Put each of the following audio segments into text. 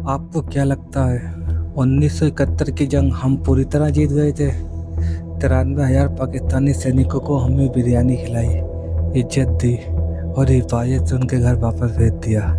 आपको क्या लगता है 1971 की जंग हम पूरी तरह जीत गए थे? 93,000 पाकिस्तानी सैनिकों को हमने बिरयानी खिलाई, इज्जत दी और हिफाजत से उनके घर वापस भेज दिया।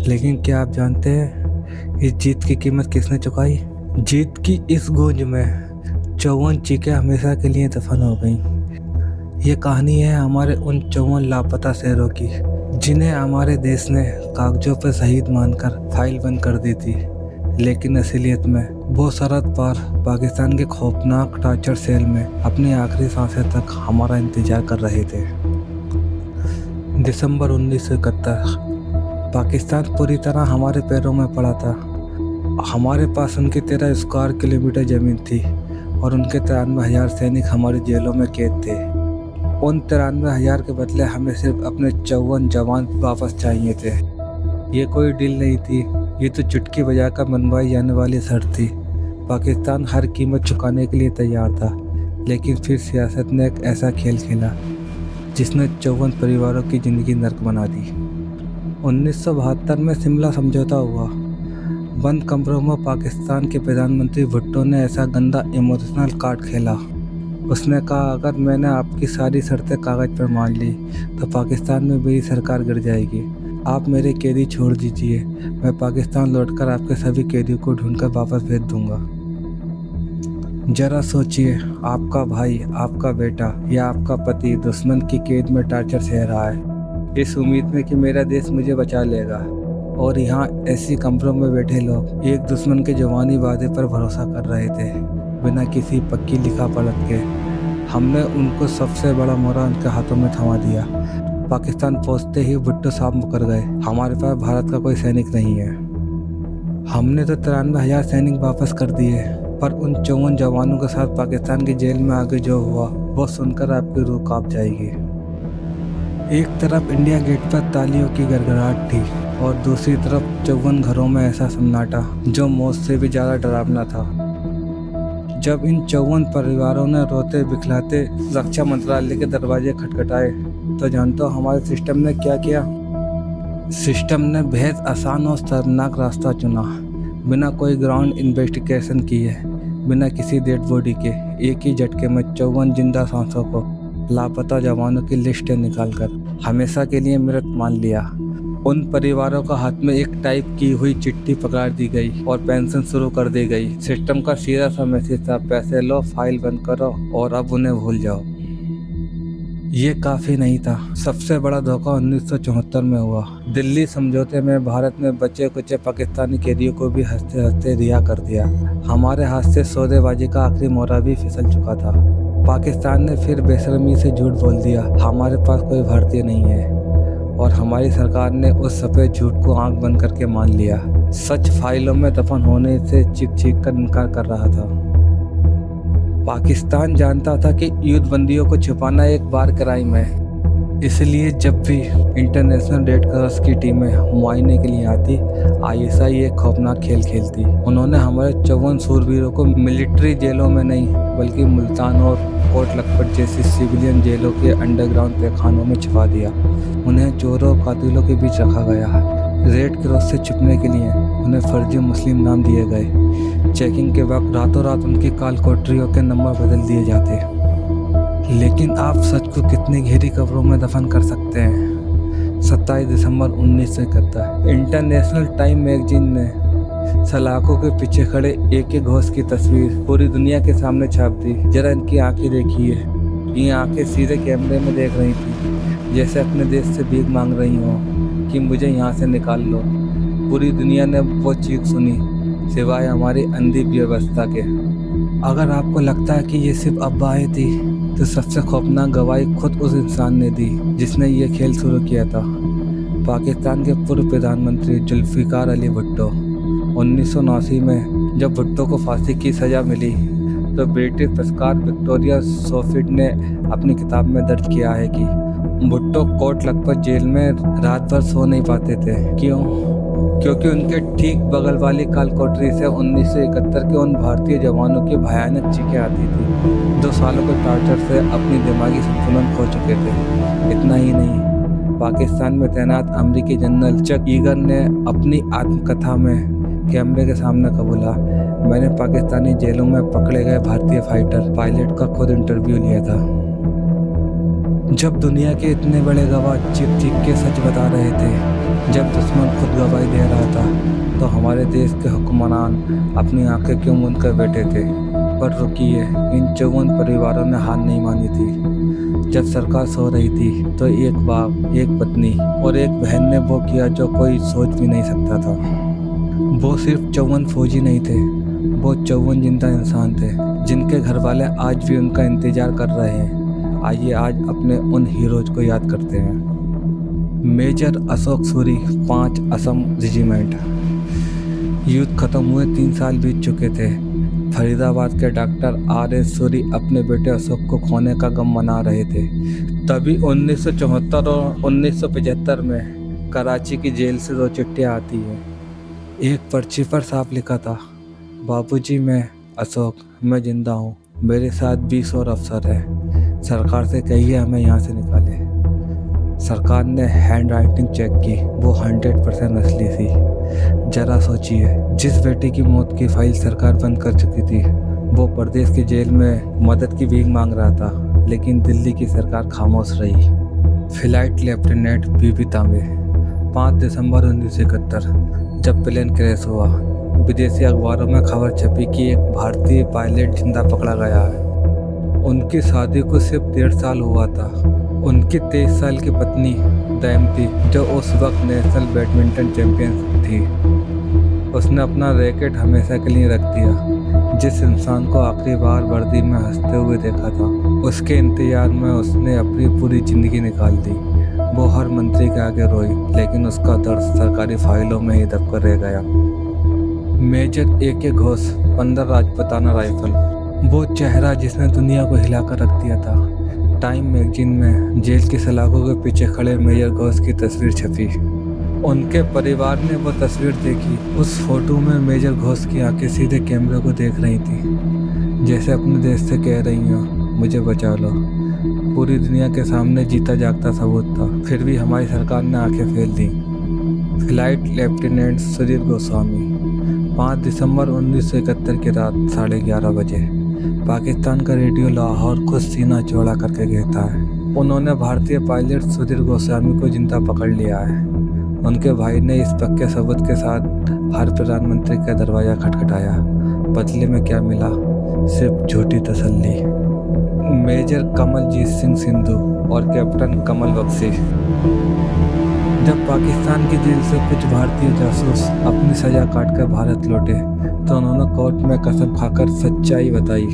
लेकिन क्या आप जानते हैं इस जीत की कीमत किसने चुकाई? जीत की इस गूंज में 54 चीखें हमेशा के लिए दफन हो गईं। ये कहानी है हमारे उन 54 लापता शेरों की, जिन्हें हमारे देश ने कागजों पर शहीद मानकर फाइल बंद कर दी थी, लेकिन असलियत में वो सरहद पार पाकिस्तान के खौफनाक टार्चर सेल में अपनी आखिरी सांसें तक हमारा इंतजार कर रहे थे। दिसंबर 1971, पाकिस्तान पूरी तरह हमारे पैरों में पड़ा था। हमारे पास उनकी 13 स्क्वायर किलोमीटर जमीन थी और उनके 93,000 सैनिक हमारी जेलों में कैद थे। उन 93,000 के बदले हमें सिर्फ अपने 54 जवान वापस चाहिए थे। ये कोई डील नहीं थी, ये तो चुटकी बजाकर मनवाई जाने वाली शर्त थी। पाकिस्तान हर कीमत चुकाने के लिए तैयार था, लेकिन फिर सियासत ने एक ऐसा खेल खेला जिसने 54 परिवारों की ज़िंदगी नर्क बना दी। 1972 में शिमला समझौता हुआ। बंद कमरों में पाकिस्तान के प्रधानमंत्री भुट्टो ने ऐसा गंदा इमोशनल कार्ड खेला। उसने कहा, अगर मैंने आपकी सारी शर्तें कागज़ पर मान ली तो पाकिस्तान में मेरी सरकार गिर जाएगी। आप मेरे कैदी छोड़ दीजिए, मैं पाकिस्तान लौटकर आपके सभी कैदियों को ढूंढकर वापस भेज दूंगा। जरा सोचिए, आपका भाई, आपका बेटा या आपका पति दुश्मन की कैद में टार्चर सह रहा है, इस उम्मीद में कि मेरा देश मुझे बचा लेगा, और यहाँ ऐसी कमरों में बैठे लोग एक दुश्मन के जवानी वादे पर भरोसा कर रहे थे, बिना किसी पक्की लिखा पढ़त के। हमने उनको सबसे बड़ा मोहरा उनके हाथों में थमा दिया। पाकिस्तान पहुंचते ही भुट्टो साहब मुकर गए, हमारे पास भारत का कोई सैनिक नहीं है। हमने तो 93,000 सैनिक वापस कर दिए, पर उन 54 जवानों के साथ पाकिस्तान की जेल में आगे जो हुआ वो सुनकर आपकी रूह कांप जाएगी। एक तरफ इंडिया गेट पर तालियों की गड़गड़ाहट थी और दूसरी तरफ 54 घरों में ऐसा सन्नाटा जो मौत से भी ज़्यादा डरावना था। जब इन 54 परिवारों ने रोते बिखलाते रक्षा मंत्रालय के दरवाजे खटखटाए तो जानते हो हमारे सिस्टम ने क्या किया? सिस्टम ने बेहद आसान और शर्मनाक रास्ता चुना। बिना कोई ग्राउंड इन्वेस्टिगेशन किए, बिना किसी डेड बॉडी के, एक ही झटके में 54 जिंदा सांसों को लापता जवानों की लिस्टें निकालकर हमेशा के लिए मृत मान लिया। उन परिवारों का हाथ में एक टाइप की हुई चिट्ठी पकड़ा दी गई और पेंशन शुरू कर दी गई। सिस्टम का सीधा सा मैसेज था, पैसे लो, फाइल बंद करो और अब उन्हें भूल जाओ। ये काफ़ी नहीं था। सबसे बड़ा धोखा 1974 में हुआ। दिल्ली समझौते में भारत में बचे कुचे पाकिस्तानी कैदियों को भी हंसते हंसते रिहा कर दिया। हमारे हाथ से सौदेबाजी का आखिरी मोहरा भी फिसल चुका था। पाकिस्तान ने फिर बेशर्मी से झूठ बोल दिया, हमारे पास कोई भारतीय नहीं है, और हमारी सरकार ने उस सफ़ेद झूठ को आंख बंद करके मान लिया। सच फाइलों में दफन होने से चीख चीख कर इनकार कर रहा था। पाकिस्तान जानता था कि युद्धबंदियों को छुपाना एक बार क्राइम है, इसलिए जब भी इंटरनेशनल रेड क्रॉस की टीमें मुआयने के लिए आती, आईएसआई एक खौफनाक खेल खेलती। उन्होंने हमारे 54 शूरवीरों को मिलिट्री जेलों में नहीं, बल्कि मुल्तान और कोट लखपत जैसी सिविलियन जेलों के अंडरग्राउंड तहखानों में छुपा दिया। उन्हें चोरों और कातिलों के बीच रखा गया। रेड क्रॉस से छुपने के लिए उन्हें फर्जी मुस्लिम नाम दिए गए। चेकिंग के वक्त रातों रात उनकी काल कोठरियों के नंबर बदल दिए जाते। लेकिन आप सच को कितनी गहरी कब्रों में दफन कर सकते हैं? 27 दिसंबर 1971, इंटरनेशनल टाइम मैगजीन ने सलाखों के पीछे खड़े एक एक घोष की तस्वीर पूरी दुनिया के सामने छाप दी। जरा इनकी आंखें देखिए। ये आंखें सीधे कैमरे में देख रही थी, जैसे अपने देश से भीख मांग रही हो कि मुझे यहाँ से निकाल लो। पूरी दुनिया ने वो चीख सुनी, सिवाय हमारी अंधी व्यवस्था के। अगर आपको लगता है कि ये सिर्फ अफवाहें थी, तो सबसे खौफनाक गवाही खुद उस इंसान ने दी जिसने ये खेल शुरू किया था। पाकिस्तान के पूर्व प्रधानमंत्री जुल्फिकार अली भुट्टो। 1979 में जब भुट्टो को फांसी की सज़ा मिली तो ब्रिटिश पत्रकार विक्टोरिया सोफिट ने अपनी किताब में दर्ज किया है कि भुट्टो कोट लखपत जेल में रात भर सो नहीं पाते थे। क्यों? क्योंकि उनके ठीक बगल वाली काल कोठरी से 1971 के उन भारतीय जवानों की भयानक चीखें आती थी। 2 सालों के टार्चर से अपनी दिमागी संतुलन खो चुके थे। इतना ही नहीं, पाकिस्तान में तैनात अमेरिकी जनरल चक ईगर ने अपनी आत्मकथा में कैमरे के सामने कबूला, मैंने पाकिस्तानी जेलों में पकड़े गए भारतीय फाइटर पायलट का खुद इंटरव्यू लिया था। जब दुनिया के इतने बड़े गवाह चीख चीख के सच बता रहे थे, जब दुश्मन खुद गवाही दे रहा था, तो हमारे देश के हुक्मरान अपनी आंखें क्यों मूंद कर बैठे थे? पर रुकिए, इन 54 परिवारों ने हार नहीं मानी थी। जब सरकार सो रही थी तो एक बाप, एक पत्नी और एक बहन ने वो किया जो कोई सोच भी नहीं सकता था। वो सिर्फ 54 फौजी नहीं थे, वो 54 जिंदा इंसान थे, जिनके घर वाले आज भी उनका इंतजार कर रहे हैं। आइए आज अपने उन हीरोज को याद करते हैं। Major Ashok Suri, 5 Assam regiment. युद्ध खत्म हुए 3 साल बीत चुके थे। फरीदाबाद के डॉक्टर R.S. सूरी अपने बेटे अशोक को खोने का गम मना रहे थे। तभी 1974 और 1975 में कराची की जेल से 2 चिट्ठियाँ आती हैं। एक पर्ची पर साफ लिखा था, बाबूजी मैं अशोक, मैं जिंदा हूँ, मेरे साथ 20 और अफसर हैं, सरकार से कहिए हमें यहाँ से निकाले। सरकार ने हैंड राइटिंग चेक की, वो 100% असली थी। जरा सोचिए, जिस बेटे की मौत की फाइल सरकार बंद कर चुकी थी, वो प्रदेश की जेल में मदद की भीख मांग रहा था, लेकिन दिल्ली की सरकार खामोश रही। फ्लाइट लेफ्टिनेंट बीबी तांबे, 5 दिसंबर 1971, जब प्लेन क्रैश हुआ, विदेशी अखबारों में खबर छपी कि एक भारतीय पायलट जिंदा पकड़ा गया है। उनकी शादी को सिर्फ 1.5 साल हुआ था। उनकी 23 साल की पत्नी दमयंती, जो उस वक्त नेशनल बैडमिंटन चैंपियन थी, उसने अपना रैकेट हमेशा के लिए रख दिया। जिस इंसान को आखिरी बार वर्दी में हंसते हुए देखा था, उसके इंतजार में उसने अपनी पूरी जिंदगी निकाल दी। वो हर मंत्री के आगे रोई, लेकिन उसका दर्द सरकारी फाइलों में ही दबकर रह गया। Major A.K. Ghosh, 15 Rajputana rifle. वो चेहरा जिसने दुनिया को हिलाकर रख दिया था। टाइम मैगजीन में जेल की सलाखों के पीछे खड़े मेजर घोष की तस्वीर छपी। उनके परिवार ने वो तस्वीर देखी। उस फोटो में मेजर घोष की आंखें सीधे कैमरे को देख रही थी, जैसे अपने देश से कह रही हो, मुझे बचा लो। पूरी दुनिया के सामने जीता जागता सबूत था, फिर भी हमारी सरकार ने आंखें फेर दी। फ्लाइट लेफ्टिनेंट सुधीर गोस्वामी, 5 दिसंबर 1971 की रात 11:30 बजे। पाकिस्तान का रेडियो लाहौर खुद सीना चौड़ा करके कहता है, उन्होंने भारतीय पायलट सुधीर गोस्वामी को जिंदा पकड़ लिया है। उनके भाई ने इस पक्के सबूत के साथ हर प्रधानमंत्री का दरवाजा खटखटाया। बदले में क्या मिला? सिर्फ झूठी तसल्ली। मेजर कमलजीत सिंह सिंधु और कैप्टन कमल बख्शी। जब पाकिस्तान की जेल से कुछ भारतीय जासूस अपनी सजा काटकर भारत लौटे, तो उन्होंने कोर्ट में कसम खाकर सच्चाई बताई।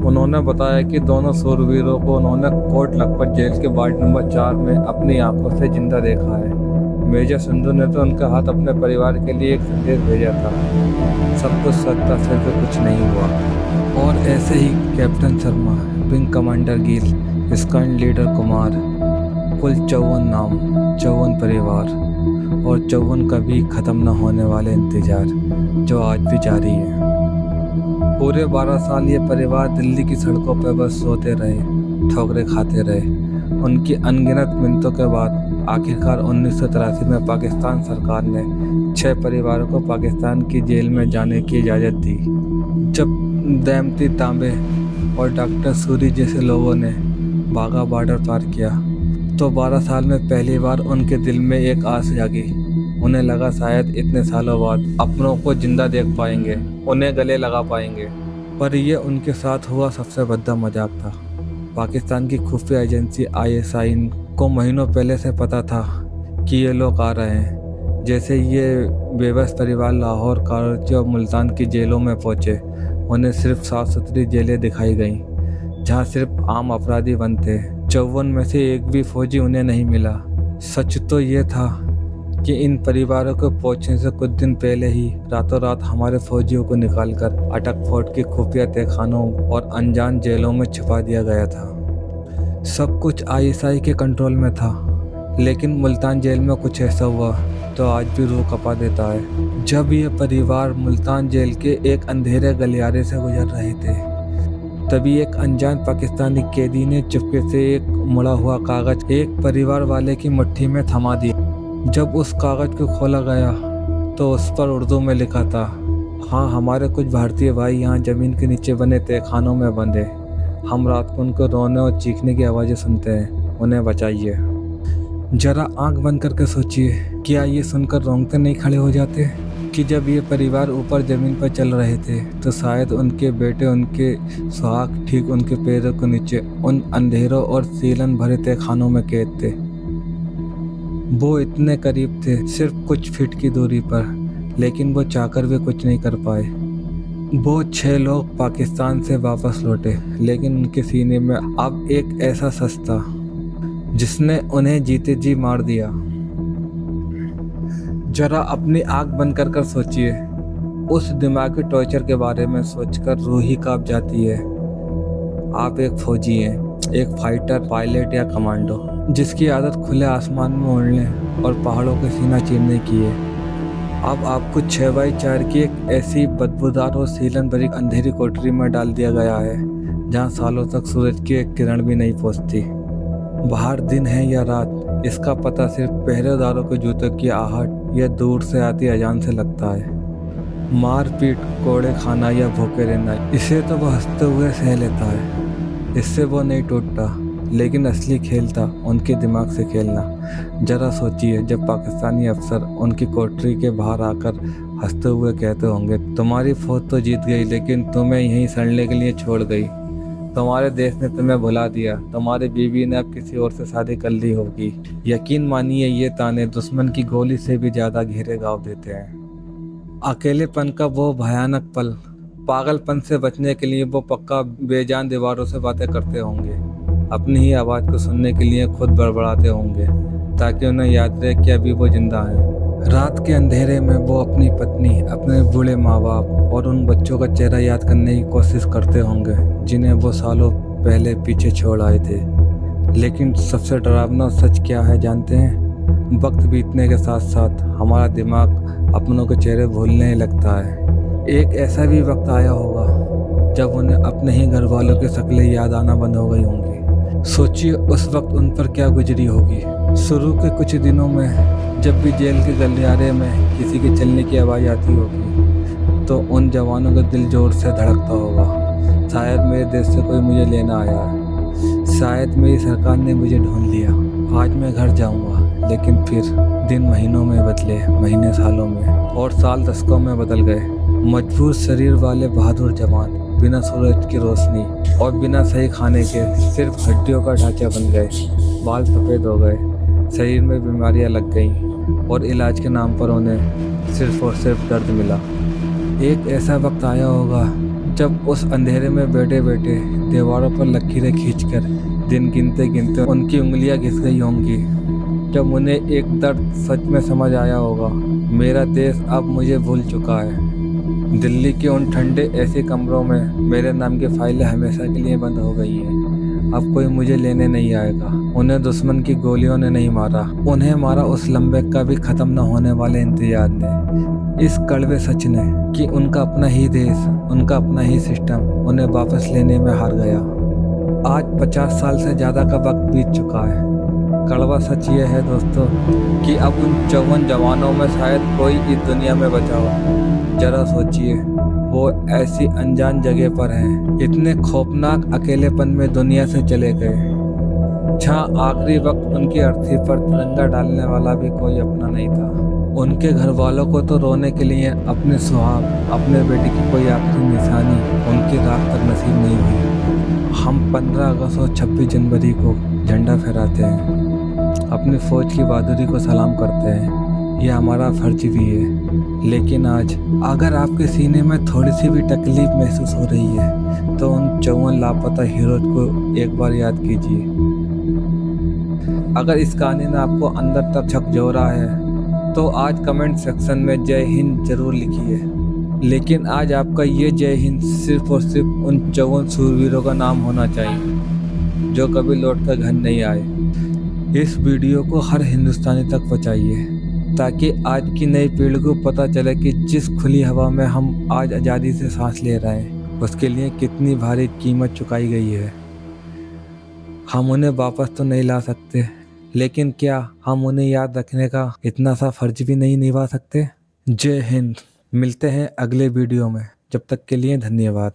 उन्होंने बताया कि दोनों शूरवीरों को उन्होंने कोट लखपत जेल के वार्ड नंबर 4 में अपनी आंखों से जिंदा देखा है। मेजर सिंधु ने तो उनके हाथ अपने परिवार के लिए एक संदेश भेजा था, सब कुछ सच था, सिर्फ कुछ नहीं हुआ। और ऐसे ही captain Sharma, wing commander Gill, squad leader Kumar, कुल 54 नाम, 54 परिवार और 54 कभी ख़त्म न होने वाले इंतजार, जो आज भी जारी है। पूरे 12 साल ये परिवार दिल्ली की सड़कों पर बस सोते रहे, ठोकरें खाते रहे। उनकी अनगिनत मिन्नतों के बाद आखिरकार 1983 में पाकिस्तान सरकार ने 6 परिवारों को पाकिस्तान की जेल में जाने की इजाज़त दी। जब दमयंती तांबे और डॉक्टर सूरी जैसे लोगों ने वाघा बॉर्डर पार किया, तो 12 साल में पहली बार उनके दिल में एक आस जागी। उन्हें लगा शायद इतने सालों बाद अपनों को जिंदा देख पाएंगे, उन्हें गले लगा पाएंगे। पर यह उनके साथ हुआ सबसे भद्दा मजाक था। पाकिस्तान की खुफिया एजेंसी ISI को महीनों पहले से पता था कि ये लोग आ रहे हैं। जैसे ये बेबस परिवार लाहौर, कराची और मुल्तान की जेलों में पहुंचे, उन्हें सिर्फ साफ सुथरी जेलें दिखाई गईं, जहां सिर्फ आम अपराधी बंद थे। 54 में से एक भी फौजी उन्हें नहीं मिला। सच तो ये था कि इन परिवारों को पहुंचने से कुछ दिन पहले ही रातों रात हमारे फौजियों को निकालकर अटक फोर्ट के खुफिया तहखानों और अनजान जेलों में छुपा दिया गया था। सब कुछ ISI के कंट्रोल में था, लेकिन मुल्तान जेल में कुछ ऐसा हुआ तो आज भी रूह कपा देता है। जब ये परिवार मुल्तान जेल के एक अंधेरे गलियारे से गुजर रहे थे, तभी एक अनजान पाकिस्तानी कैदी ने चुपके से एक मुड़ा हुआ कागज एक परिवार वाले की मुट्ठी में थमा दिया। जब उस कागज को खोला गया तो उस पर उर्दू में लिखा था, हाँ हमारे कुछ भारतीय भाई यहाँ ज़मीन के नीचे बने तहखानों में बंधे। हम रात को उनको रोने और चीखने की आवाज़ें सुनते हैं, उन्हें बचाइए। जरा आंख बंद करके सोचिए, क्या ये सुनकर रोंगटे नहीं खड़े हो जाते कि जब ये परिवार ऊपर ज़मीन पर चल रहे थे तो शायद उनके बेटे, उनके सुहाग ठीक उनके पैरों के नीचे उन अंधेरों और सीलन भरे तहखानों में कैद थे। वो इतने करीब थे, सिर्फ कुछ फीट की दूरी पर, लेकिन वो चाहकर भी कुछ नहीं कर पाए। वो 6 लोग पाकिस्तान से वापस लौटे, लेकिन उनके सीने में अब एक ऐसा शख्स था जिसने उन्हें जीते जी मार दिया। जरा अपनी आंख बंद कर सोचिए, उस दिमागी टॉर्चर के बारे में सोचकर रूह ही कांप जाती है। आप एक फौजी हैं, एक फाइटर पायलट या कमांडो, जिसकी आदत खुले आसमान में उड़ने और पहाड़ों के सीना चीरने की है। अब आपको 6x4 की एक ऐसी बदबूदार और सीलन भरी अंधेरी कोठरी में डाल दिया गया है जहाँ सालों तक सूरज की एक किरण भी नहीं पहुँचती। बाहर दिन है या रात, इसका पता सिर्फ पहरेदारों के जूतों की आहट या दूर से आती अजान से लगता है। मारपीट, कोड़े खाना या भूखे रहना, इसे तो वह हंसते हुए सह लेता है, इससे वो नहीं टूटता। लेकिन असली खेल था उनके दिमाग से खेलना। जरा सोचिए, जब पाकिस्तानी अफसर उनकी कोठरी के बाहर आकर हंसते हुए कहते होंगे, तुम्हारी फौज तो जीत गई लेकिन तुम्हें यहीं सड़ने के लिए छोड़ गई, तुम्हारे देश ने तुम्हें भुला दिया, तुम्हारी बीवी ने अब किसी और से शादी कर ली होगी। यकीन मानिए, ये ताने दुश्मन की गोली से भी ज्यादा गहरे घाव देते हैं। अकेलेपन का वो भयानक पल, पागलपन से बचने के लिए वो पक्का बेजान दीवारों से बातें करते होंगे, अपनी ही आवाज़ को सुनने के लिए खुद बड़बड़ाते होंगे ताकि उन्हें याद रहे कि अभी वो जिंदा है। रात के अंधेरे में वो अपनी पत्नी, अपने बूढ़े माँ बाप और उन बच्चों का चेहरा याद करने की कोशिश करते होंगे जिन्हें वो सालों पहले पीछे छोड़ आए थे। लेकिन सबसे डरावना सच क्या है जानते हैं? वक्त बीतने के साथ साथ हमारा दिमाग अपनों के चेहरे भूलने लगता है। एक ऐसा भी वक्त आया होगा जब उन्हें अपने ही घर वालों की शक्लें याद आना बंद हो गई होंगी। सोचिए उस वक्त उन पर क्या गुजरी होगी। शुरू के कुछ दिनों में जब भी जेल के गलियारे में किसी के चलने की आवाज़ आती होगी तो उन जवानों का दिल जोर से धड़कता होगा। शायद मेरे देश से कोई मुझे लेना आया है, शायद मेरी सरकार ने मुझे ढूंढ लिया, आज मैं घर जाऊंगा। लेकिन फिर दिन महीनों में बदले, महीने सालों में और साल दशकों में बदल गए। मजबूर शरीर वाले बहादुर जवान बिना सूरज की रोशनी और बिना सही खाने के सिर्फ हड्डियों का ढांचा बन गए, बाल सफ़ेद हो गए, शरीर में बीमारियां लग गईं और इलाज के नाम पर उन्हें सिर्फ और सिर्फ दर्द मिला। एक ऐसा वक्त आया होगा जब उस अंधेरे में बैठे बैठे दीवारों पर लकीरें खींचकर दिन गिनते गिनते उनकी उंगलियां घिस गई होंगी, जब उन्हें एक दर्द सच में समझ आया होगा, मेरा देश अब मुझे भूल चुका है। दिल्ली के उन ठंडे ऐसे कमरों में मेरे नाम की फाइलें हमेशा के लिए बंद हो गई हैं। अब कोई मुझे लेने नहीं आएगा। उन्हें दुश्मन की गोलियों ने नहीं मारा, उन्हें मारा उस लंबे कभी खत्म न होने वाले इंतजार ने, इस कड़वे सच ने कि उनका अपना ही देश, उनका अपना ही सिस्टम उन्हें वापस लेने में हार गया। आज 50 साल से ज़्यादा का वक्त बीत चुका है। कड़वा सच ये है दोस्तों कि अब उन 54 जवानों में शायद कोई इस दुनिया में बचा हो। जरा सोचिए, वो ऐसी अनजान जगह पर हैं, इतने खौफनाक अकेलेपन में दुनिया से चले गए जहाँ आखिरी वक्त उनकी अर्थी पर तिरंगा डालने वाला भी कोई अपना नहीं था। उनके घर वालों को तो रोने के लिए अपने सुहाग, अपने बेटे की कोई आखिरी निशानी उनकी रात तक नसीब नहीं हुई। हम 15 अगस्त और 26 जनवरी को झंडा फहराते हैं, अपनी फौज की बहादुरी को सलाम करते हैं, यह हमारा फर्ज भी है। लेकिन आज अगर आपके सीने में थोड़ी सी भी तकलीफ महसूस हो रही है तो उन 54 लापता हीरोज को एक बार याद कीजिए। अगर इस कहानी ने आपको अंदर तक झकझोरा है तो आज कमेंट सेक्शन में जय हिंद जरूर लिखिए। लेकिन आज आपका ये जय हिंद सिर्फ और सिर्फ उन 54 शूरवीरों का नाम होना चाहिए जो कभी लौट कर घर नहीं आए। इस वीडियो को हर हिंदुस्तानी तक पहुंचाइए ताकि आज की नई पीढ़ी को पता चले कि जिस खुली हवा में हम आज आज़ादी से सांस ले रहे हैं उसके लिए कितनी भारी कीमत चुकाई गई है। हम उन्हें वापस तो नहीं ला सकते, लेकिन क्या हम उन्हें याद रखने का इतना सा फर्ज भी नहीं निभा सकते? जय हिंद। मिलते हैं अगले वीडियो में। जब तक के लिए धन्यवाद।